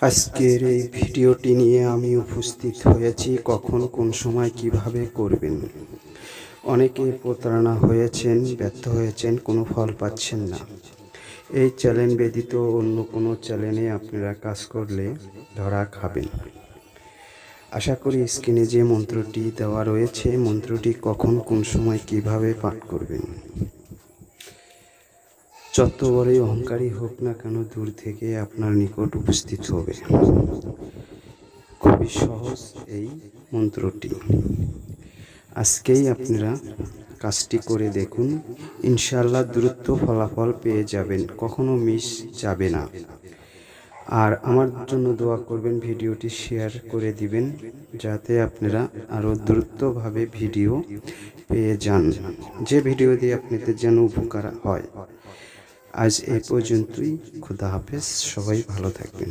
আজকের এই ভিডিওটি নিয়ে আমি উপস্থিত হয়েছি কখন কোন সময় কিভাবে করবেন। অনেকে প্রতারণা হয়েছেন, ব্যর্থ হয়েছেন, কোনো ফল পাচ্ছেন না। এই চ্যালেঞ্জ ব্যতীত অন্য কোনো চ্যালেঞ্জে আপনারা কাজ করলে ধরা খাবেন। আশা করি স্ক্রিনে যে মন্ত্রটি দেওয়া রয়েছে, মন্ত্রটি কখন কোন সময় কিভাবে পাঠ করবেন। যত বড়ই অহংকারী হোক না কেন, দূর থেকে আপনার নিকট উপস্থিত হবে। খুবই সহজ এই মন্ত্রটি। আজকেই আপনারা কাজটি করে দেখুন, ইনশাআল্লাহ দ্রুত ফলাফল পেয়ে যাবেন, কখনো মিস যাবে না। আর আমার জন্য দোয়া করবেন, ভিডিওটি শেয়ার করে দিবেন যাতে আপনারা আরও দ্রুতভাবে ভিডিও পেয়ে যান, যে ভিডিও দিয়ে আপনাদের যেন উপকার হয়। আজ এই পর্যন্তই। খোদা হাফেজ, সবাই ভালো থাকবেন।